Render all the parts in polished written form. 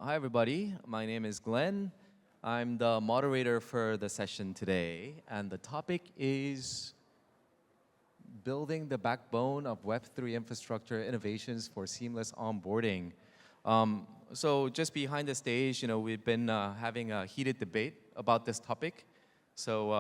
Hi, everybody. My name is Glenn. I'm the moderator for the session today, and the topic is building the backbone of Web3 infrastructure innovations for seamless onboarding. So just behind the stage, we've been having a heated debate about this topic. So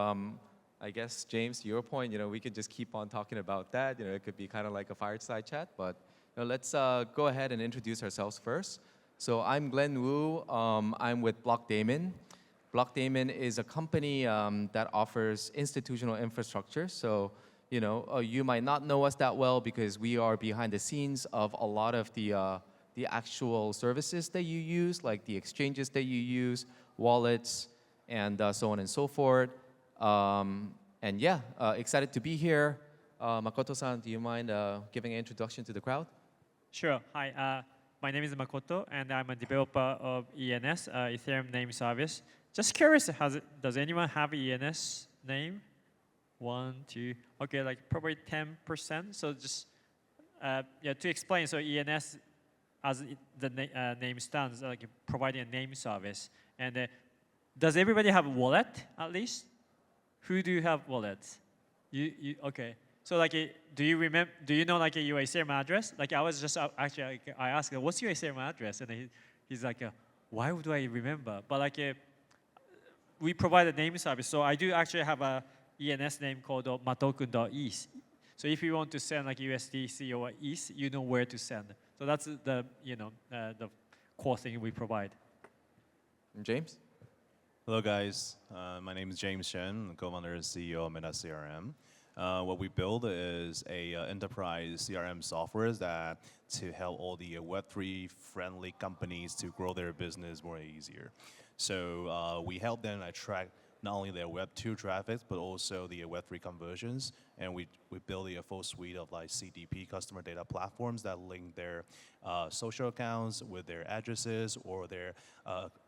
I guess, James, to your point, we could just keep on talking about that. It could be kind of like a fireside chat, but let's go ahead and introduce ourselves first. So I'm Glenn Wu. I'm with Blockdaemon. Blockdaemon is a company that offers institutional infrastructure. So, you might not know us that well because we are behind the scenes of a lot of the actual services that you use, like the exchanges that you use, wallets, and so on and so forth. And yeah, excited to be here. Makoto-san, do you mind giving an introduction to the crowd? Sure. Hi. My name is Makoto, and I'm a developer of ENS, Ethereum name service. Just curious, does anyone have ENS name? 1, 2, okay, like probably 10%. So just to explain, so ENS, as the name stands, like providing a name service. And does everybody have a wallet at least? Who do you have wallets? Okay. So like, do you know like your Ethereum address? Like I was just actually, I asked, what's your Ethereum address? And he's like, why would I remember? But like, we provide a name service. So I do actually have a ENS name called matokun.eth. So if you want to send like USDC or ETH, you know where to send. So that's the core thing we provide. And James? Hello guys, my name is James Shen, co-founder and CEO of MetaCRM. What we build is a enterprise CRM software that to help all the Web3 friendly companies to grow their business more easier. So we help them attract not only their Web2 traffic, but also the Web3 conversions. And we build a full suite of like CDP, customer data platforms, that link their social accounts with their addresses or their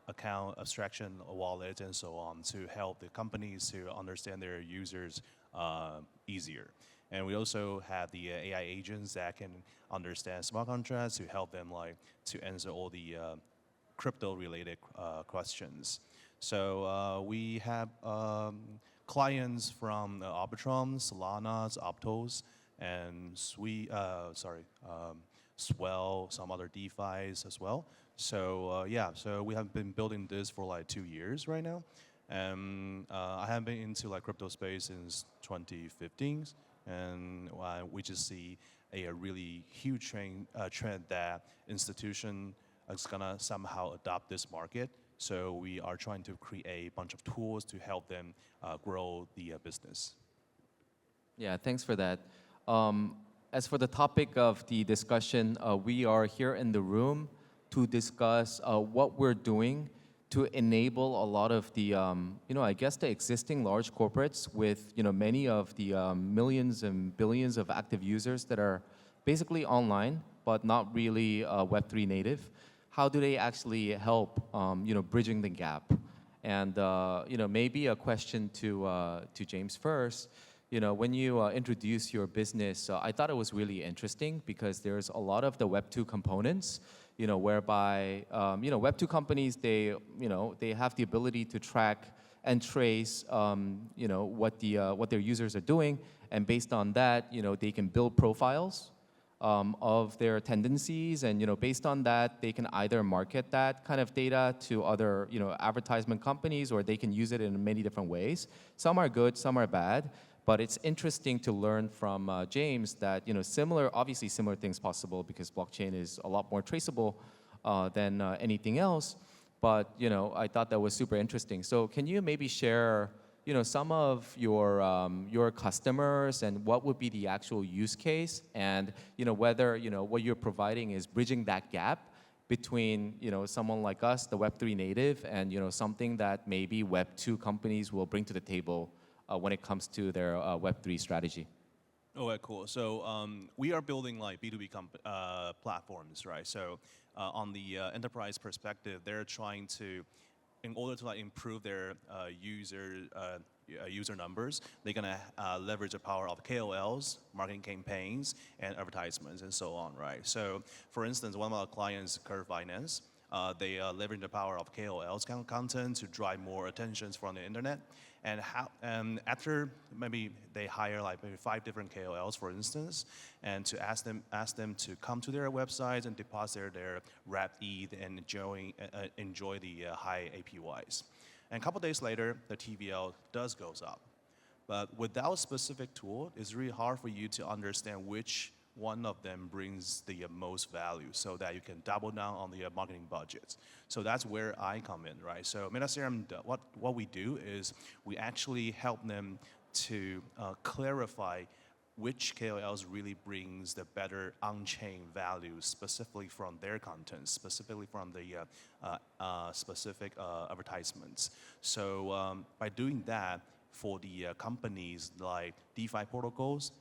account abstraction wallet and so on to help the companies to understand their users easier. And we also have the AI agents that can understand smart contracts to help them like to answer all the crypto-related questions. So we have clients from Arbitrum, Solana, Optos, and Swell, some other DeFis as well. So so we have been building this for like 2 years right now. And I have been into like crypto space since 2015, and we just see a really huge trend that institution is gonna somehow adopt this market. So we are trying to create a bunch of tools to help them grow the business. Yeah, thanks for that. As for the topic of the discussion, we are here in the room to discuss what we're doing to enable a lot of the, I guess the existing large corporates with, many of the millions and billions of active users that are basically online, but not really Web3 native. How do they actually help, bridging the gap? And, maybe a question to James first. When you introduce your business, I thought it was really interesting because there's a lot of the Web2 components, whereby, Web2 companies, they have the ability to track and trace, what their users are doing. And based on that, they can build profiles of their tendencies. And, based on that, they can either market that kind of data to other, advertisement companies, or they can use it in many different ways. Some are good, some are bad. But it's interesting to learn from James that obviously similar things possible because blockchain is a lot more traceable than anything else. But I thought that was super interesting. So can you maybe share some of your customers and what would be the actual use case, and whether what you're providing is bridging that gap between someone like us, the Web3 native, and something that maybe Web2 companies will bring to the table when it comes to their Web3 strategy? Okay, cool. So we are building like B2B platforms, right? So on the enterprise perspective, they're trying to, in order to like improve their user numbers, they're gonna leverage the power of KOLs, marketing campaigns, and advertisements, and so on, right? So for instance, one of our clients, Curve Finance, They leverage the power of KOLs content to drive more attentions from the internet. And after maybe they hire like maybe 5 different KOLs, for instance, and to ask them to come to their websites and deposit their wrapped ETH and enjoy the high APYs. And a couple days later, the TVL does goes up. But without a specific tool, it's really hard for you to understand which one of them brings the most value so that you can double down on the marketing budgets. So that's where I come in, right? So MetaCRM, what we do is we actually help them to clarify which KOLs really brings the better on-chain value specifically from their content, specifically from the specific advertisements. So by doing that, for the companies like DeFi protocols,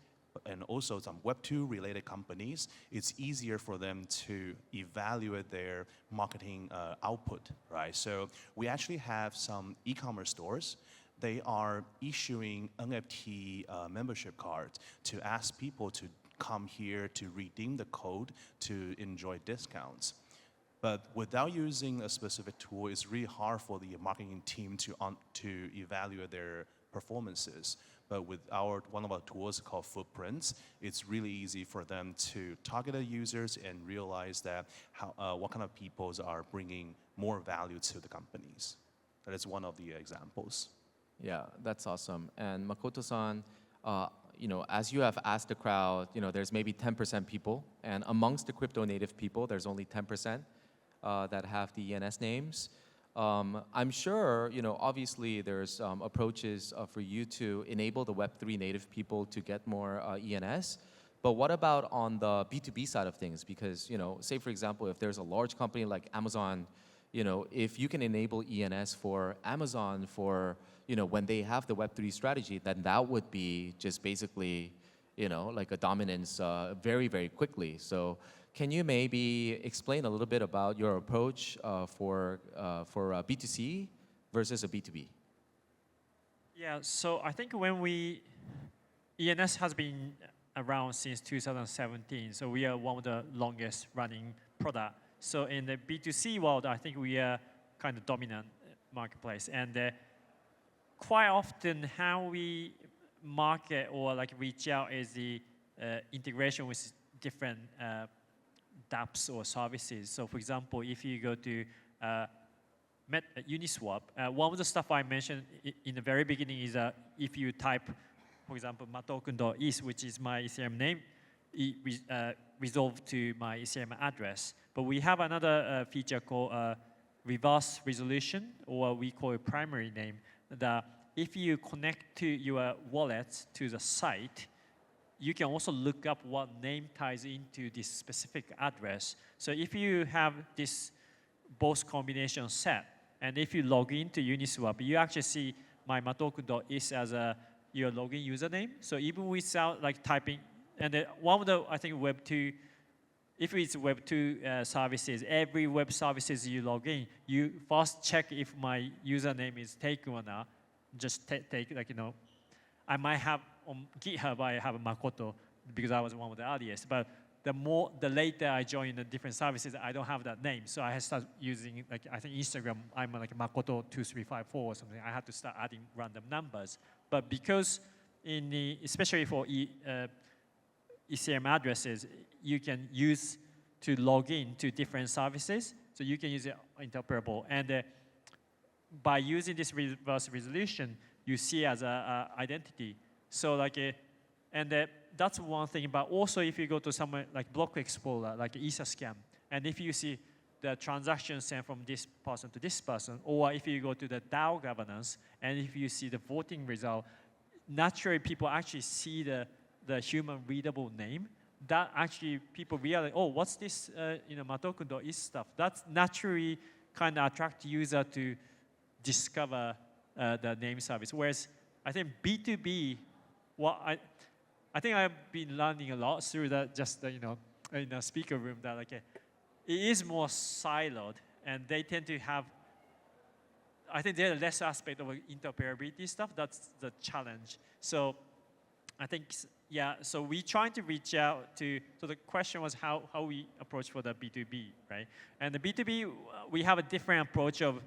and also some Web2 related companies, it's easier for them to evaluate their marketing output, right? So we actually have some e-commerce stores. They are issuing NFT membership cards to ask people to come here to redeem the code to enjoy discounts. But without using a specific tool, it's really hard for the marketing team to evaluate their performances. But with one of our tools called Footprints, it's really easy for them to target the users and realize that what kind of people are bringing more value to the companies. That is one of the examples. Yeah, that's awesome. And Makoto-san, as you have asked the crowd, there's maybe 10% people, and amongst the crypto native people, there's only 10% that have the ENS names. I'm sure, obviously there's approaches for you to enable the Web3 native people to get more ENS. But what about on the B2B side of things? Because, say for example, if there's a large company like Amazon, if you can enable ENS for Amazon for, when they have the Web3 strategy, then that would be just basically, like a dominance very, very quickly. So can you maybe explain a little bit about your approach for B2C versus a B2B? Yeah, so I think ENS has been around since 2017, so we are one of the longest running product. So in the B2C world, I think we are kind of dominant marketplace. And quite often how we market or like reach out is the integration with different dApps or services. So for example, if you go to Uniswap, one of the stuff I mentioned in the very beginning is if you type, for example, matoken.is, which is my Ethereum name, it resolved to my Ethereum address. But we have another feature called reverse resolution, or we call it primary name, that if you connect to your wallet to the site, you can also look up what name ties into this specific address. So if you have this both combination set, and if you log into Uniswap, you actually see my matoku.is as your login username. So even without like typing, and one of the, I think Web2, if it's Web2 services, every web services you log in, you first check if my username is taken or not. Just take like, I might have on GitHub, I have a Makoto because I was one of the earliest. But the later I join the different services, I don't have that name. So I start using, like, I think Instagram, I'm like Makoto2354 or something. I had to start adding random numbers. But because especially for Ethereum addresses, you can use to log in to different services. So you can use it interoperable. And by using this reverse resolution, you see as an identity. So like, that's one thing. But also if you go to somewhere like Block Explorer, like Etherscan, and if you see the transaction sent from this person to this person, or if you go to the DAO governance, and if you see the voting result, naturally people actually see the human readable name. That actually people realize, oh, what's this, Matoku.is stuff? That's naturally kind of attract user to discover the name service. Whereas I think B2B, I think I've been learning a lot through that, just in the speaker room, that like it is more siloed, and they tend to have, I think there's less aspect of interoperability stuff. That's the challenge. So I think, yeah, so we trying to reach out to, so the question was how we approach for the B2B, right? And the B2B, we have a different approach of,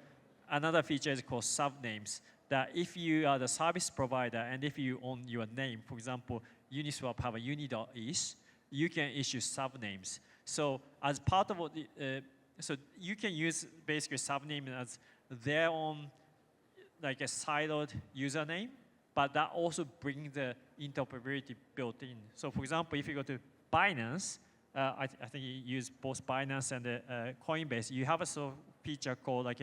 another feature is called subnames, that if you are the service provider and if you own your name, for example, Uniswap have a uni.is, you can issue subnames. So as part of what so you can use basically subname as their own, like a siloed username, but that also brings the interoperability built in. So for example, if you go to Binance, I think you use both Binance and Coinbase, you have a sort of feature called like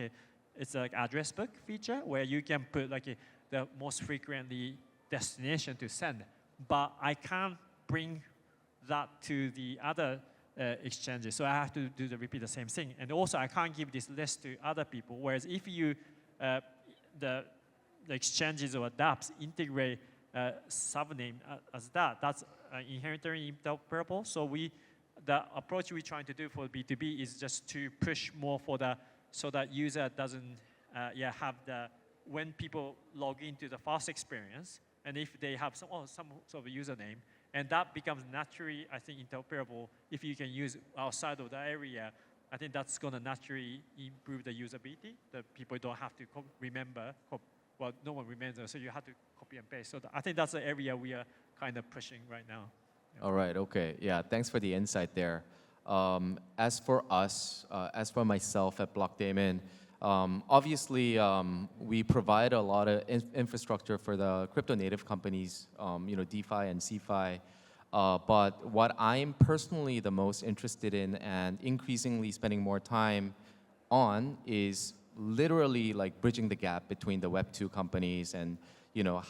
it's like address book feature where you can put like the most frequently destination to send. But I can't bring that to the other exchanges, so I have to repeat the same thing. And also, I can't give this list to other people. Whereas if you, the exchanges or dApps integrate subname as that, that's inherently interoperable. So the approach we're trying to do for B2B is just to push more for so that user doesn't have when people log into the fast experience, and if they have some sort of username, and that becomes naturally, I think, interoperable. If you can use outside of the area, I think that's going to naturally improve the usability. That people don't have to remember. Well, no one remembers, so you have to copy and paste. So I think that's the area we are kind of pushing right now. Yeah. All right, okay. Yeah, thanks for the insight there. As for us, as for myself at Blockdaemon, obviously, we provide a lot of infrastructure for the crypto native companies, DeFi and CeFi. But what I'm personally the most interested in and increasingly spending more time on is literally like bridging the gap between the Web2 companies and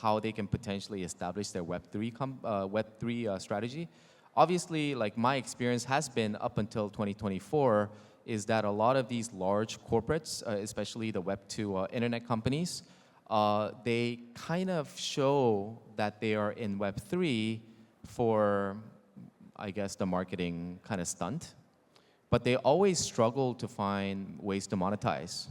how they can potentially establish their Web3 strategy. Obviously, like my experience has been up until 2024 is that a lot of these large corporates, especially the Web2 internet companies, they kind of show that they are in Web3 for, I guess, the marketing kind of stunt. But they always struggle to find ways to monetize.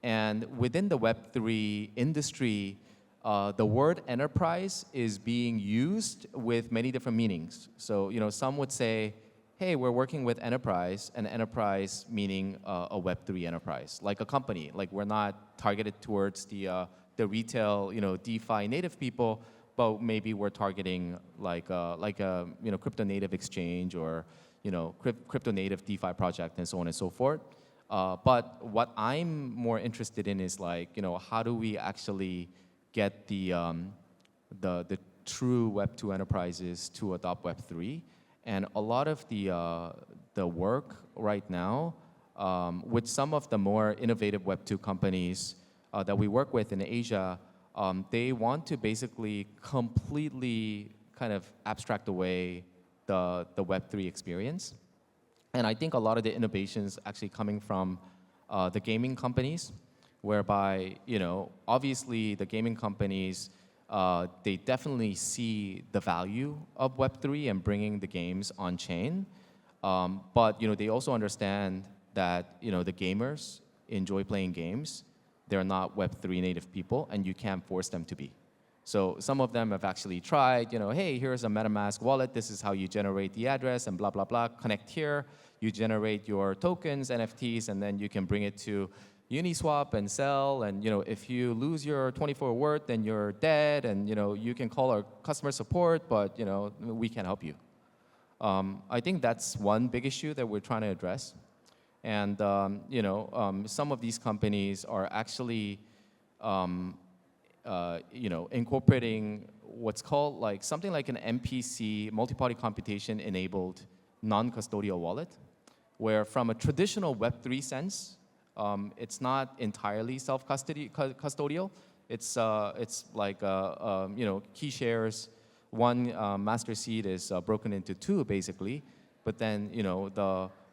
And within the Web3 industry, the word enterprise is being used with many different meanings. So, some would say, hey, we're working with enterprise, and enterprise meaning a Web3 enterprise, like a company. Like we're not targeted towards the retail, DeFi native people, but maybe we're targeting like a crypto native exchange or crypto native DeFi project and so on and so forth. But what I'm more interested in is like how do we actually get the true Web2 enterprises to adopt Web3? And a lot of the work right now with some of the more innovative Web2 companies that we work with in Asia, they want to basically completely kind of abstract away the Web3 experience. And I think a lot of the innovations actually coming from the gaming companies, whereby, obviously the gaming companies, they definitely see the value of Web3 and bringing the games on chain. But, they also understand that, the gamers enjoy playing games. They're not Web3 native people, and you can't force them to be. So some of them have actually tried, hey, here's a MetaMask wallet. This is how you generate the address and blah, blah, blah. Connect here. You generate your tokens, NFTs, and then you can bring it to Uniswap and sell. And if you lose your 24 worth, then you're dead. And you can call our customer support, but we can help you. I think that's one big issue that we're trying to address. And some of these companies are actually incorporating what's called like something like an MPC, multi-party computation enabled non-custodial wallet, where from a traditional Web3 sense, it's not entirely self-custodial. It's like key shares. One master seed is broken into two basically, but then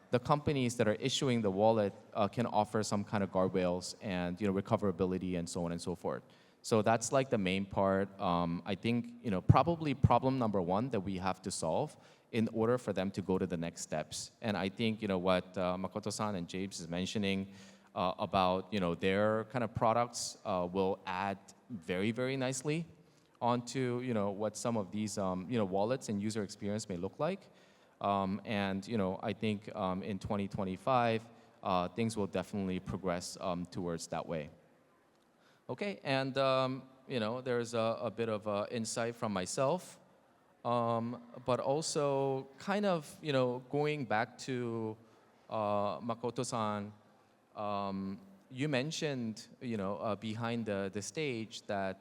the companies that are issuing the wallet can offer some kind of guardrails and recoverability and so on and so forth. So that's like the main part. I think probably problem number one that we have to solve in order for them to go to the next steps. And I think what Makoto-san and James is mentioning about their kind of products will add very, very nicely. onto what some of these wallets and user experience may look like. And I think in 2025, things will definitely progress towards that way. Okay, and there's a bit of insight from myself, but also kind of going back to Makoto-san. You mentioned, behind the stage that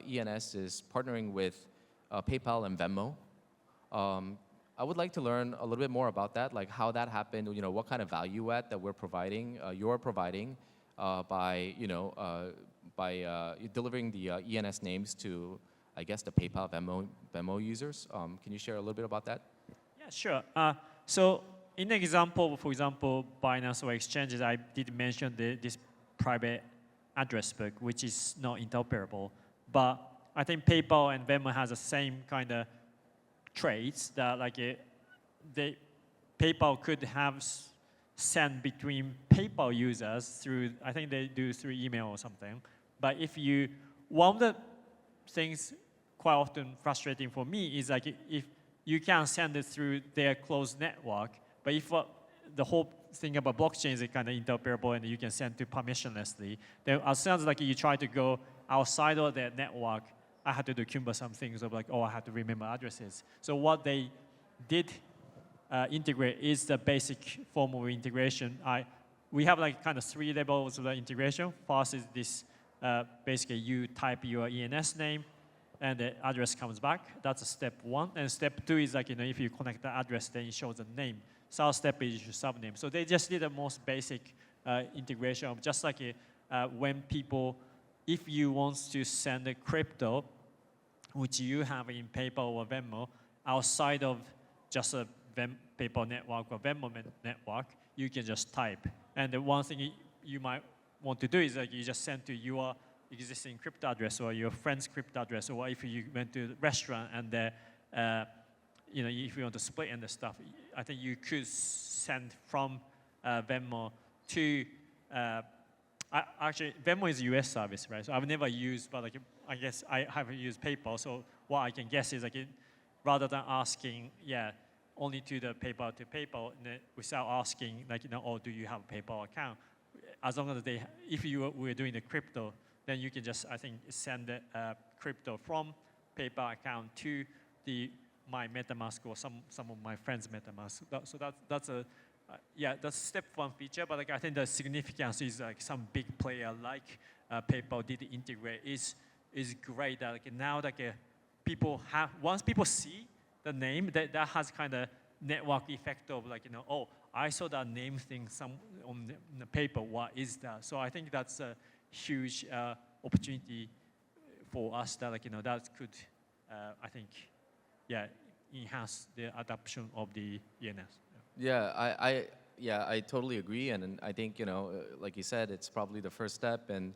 ENS is partnering with PayPal and Venmo. I would like to learn a little bit more about that, like how that happened, what kind of value add that we're providing, you're providing by delivering the ENS names to, I guess, the PayPal, Venmo users. Can you share a little bit about that? Yeah, sure. So in the example, for example, Binance or exchanges, I did mention this private address book, which is not interoperable. But I think PayPal and Venmo has the same kind of traits that PayPal could have sent between PayPal users through, I think they do through email or something. But one of the things quite often frustrating for me is if you can send it through their closed network, but if the whole thing about blockchain is kind of interoperable and you can send to permissionlessly, then as soon as you try to go outside of their network, I had to do cumbersome things of I had to remember addresses. So what they did integrate is the basic form of integration. We have kind of 3 levels of the integration. First is this, basically you type your ENS name and the address comes back. That's step 1. And step 2 is if you connect the address, then it shows the name. Third step is your subname. So they just did the most basic integration of just when people, if you want to send a crypto, which you have in PayPal or Venmo, outside of just a PayPal network or Venmo network, you can just type. And the one thing you might want to do is you just send to your existing crypto address or your friend's crypto address, or if you went to the restaurant and if you want to split and the stuff, I think you could send from Venmo to, actually Venmo is a US service, right? So I've never used, but I guess I haven't used PayPal. So what I can guess is rather than asking, only to the PayPal without asking oh, do you have a PayPal account? As long as if you were doing the crypto, then you can just, I think, send the crypto from PayPal account to my MetaMask or some of my friends' MetaMask. So that's that's step 1 feature. But I think the significance is some big player like PayPal did integrate is great. That now people have, once people see the name, that has kind of network effect of oh, I saw that name thing on the paper. What is that? So I think that's a huge opportunity for us that that could I think enhance the adoption of the ENS. I totally agree, and I think like you said, it's probably the first step, and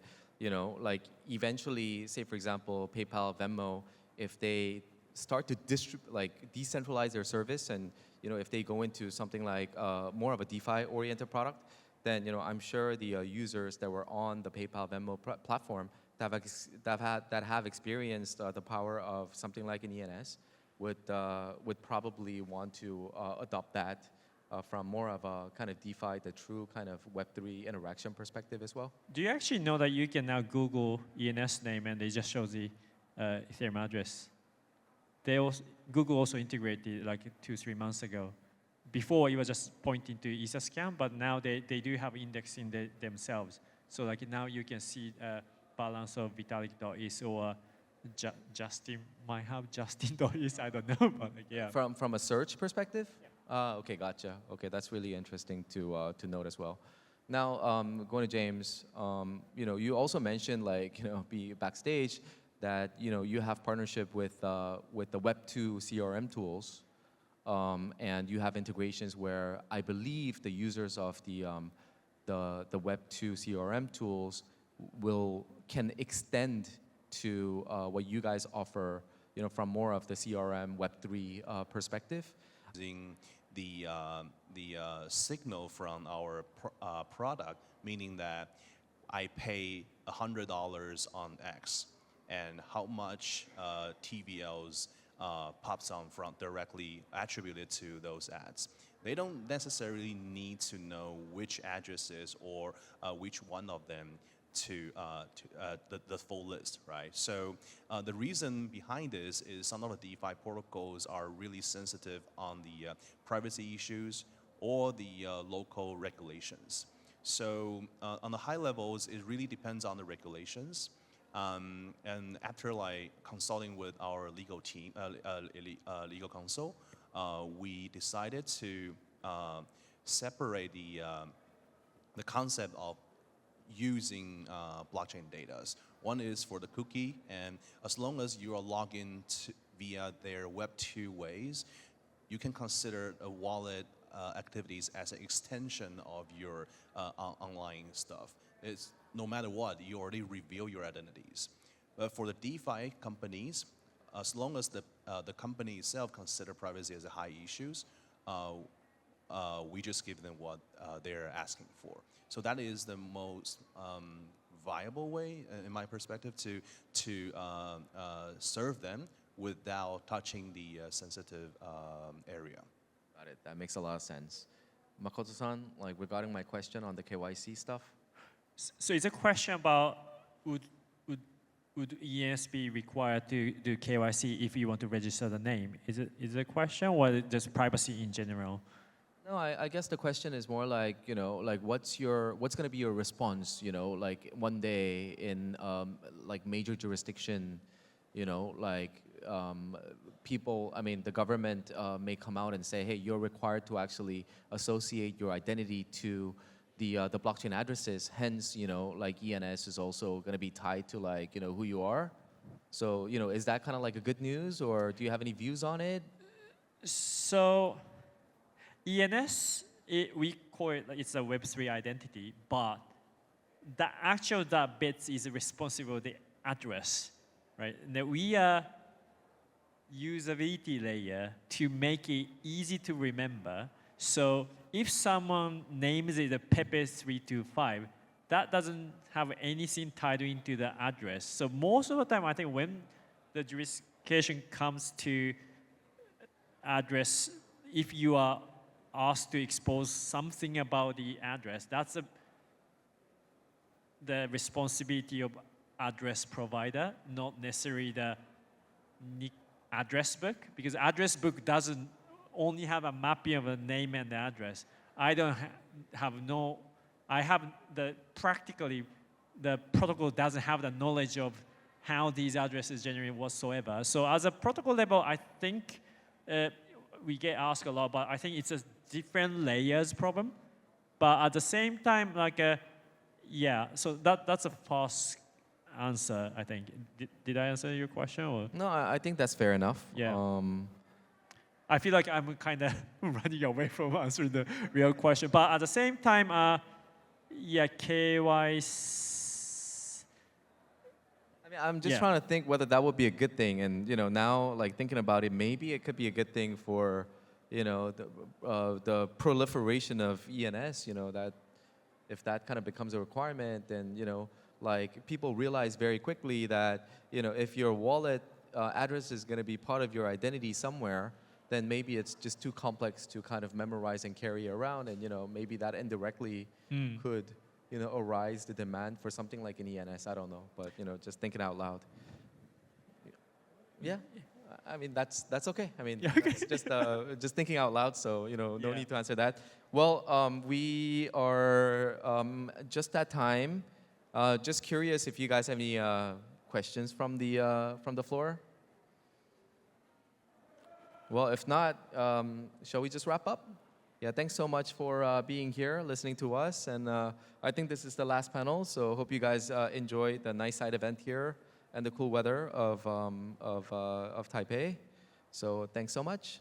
eventually, say for example, PayPal, Venmo, if they start to decentralize their service, and if they go into something like more of a DeFi-oriented product, then I'm sure the users that were on the PayPal, Venmo platform that have experienced the power of something like an ENS would probably want to adopt that from more of a kind of DeFi, the true kind of Web3 interaction perspective as well. Do you actually know that you can now Google ENS name and it just shows the Ethereum address? Google also integrated 2-3 months ago. Before it was just pointing to Etherscan, but now they do have indexing themselves. So now you can see balance of Vitalik.is or Justin might have Justin.is, I don't know, but From a search perspective? Yeah. Okay, gotcha. Okay, that's really interesting to note as well. Now, going to James, you also mentioned be backstage that you have partnership with the Web2 CRM tools, and you have integrations where I believe the users of the Web2 CRM tools can extend to what you guys offer, from more of the CRM Web3 perspective. Using the signal from our product, meaning that I pay $100 on X, and how much TVLs pops on from directly attributed to those ads. They don't necessarily need to know which addresses or which one of them to the full list, right? So the reason behind this is some of the DeFi protocols are really sensitive on the privacy issues or the local regulations. So on the high levels, it really depends on the regulations. And after like consulting with our legal team, legal counsel, we decided to separate the concept of using blockchain data. One is for the cookie, and as long as you are logged in via their Web2 ways, you can consider a wallet activities as an extension of your online stuff. It's no matter what, you already reveal your identities. But for the DeFi companies, as long as the company itself consider privacy as a high issues, we just give them what they're asking for. So that is the most viable way, in my perspective, to serve them without touching the sensitive area. Got it. That makes a lot of sense. Makoto-san, like regarding my question on the KYC stuff. So it's a question about would ENS be required to do KYC if you want to register the name? Is it a question or just privacy in general? No, I guess the question is more like, you know, like what's going to be your response, you know, like one day in like major jurisdiction, you know, like people, I mean, the government may come out and say, hey, you're required to actually associate your identity to the blockchain addresses. Hence, you know, like ENS is also going to be tied to like, you know, who you are. So, you know, is that kind of like a good news, or do you have any views on it? So ENS, we call it, like, it's a Web3 identity, but the actual bits is responsible for the address, right? That we are usability layer to make it easy to remember. So if someone names it a Pepe325, that doesn't have anything tied into the address. So most of the time, I think when the jurisdiction comes to address, if you are asked to expose something about the address, that's the responsibility of address provider, not necessarily the address book, because address book doesn't only have a mapping of a name and the address. I don't have practically, the protocol doesn't have the knowledge of how these addresses generate whatsoever. So as a protocol level, I think we get asked a lot, but I think it's a different layers problem. But at the same time, like, yeah, so that's a fast answer, I think. Did I answer your question? Or? No, I think that's fair enough. Yeah. I feel like I'm kind of running away from answering the real question. But at the same time, yeah, KYC. I mean, I'm just trying to think whether that would be a good thing. And, you know, now, like, thinking about it, maybe it could be a good thing for, you know, the proliferation of ENS, you know, that if that kind of becomes a requirement, then, you know, like, people realize very quickly that, you know, if your wallet address is going to be part of your identity somewhere, then maybe it's just too complex to kind of memorize and carry around. And, you know, maybe that indirectly could, you know, arise the demand for something like an ENS. I don't know. But, you know, just thinking out loud. Yeah. I mean, that's okay. I mean, that's just thinking out loud. So, you know, no need to answer that. Well, we are just at time. Just curious if you guys have any questions from the floor. Well, if not, shall we just wrap up? Yeah, thanks so much for being here, listening to us. And I think this is the last panel, so hope you guys enjoy the nice side event here and the cool weather of Taipei. So thanks so much.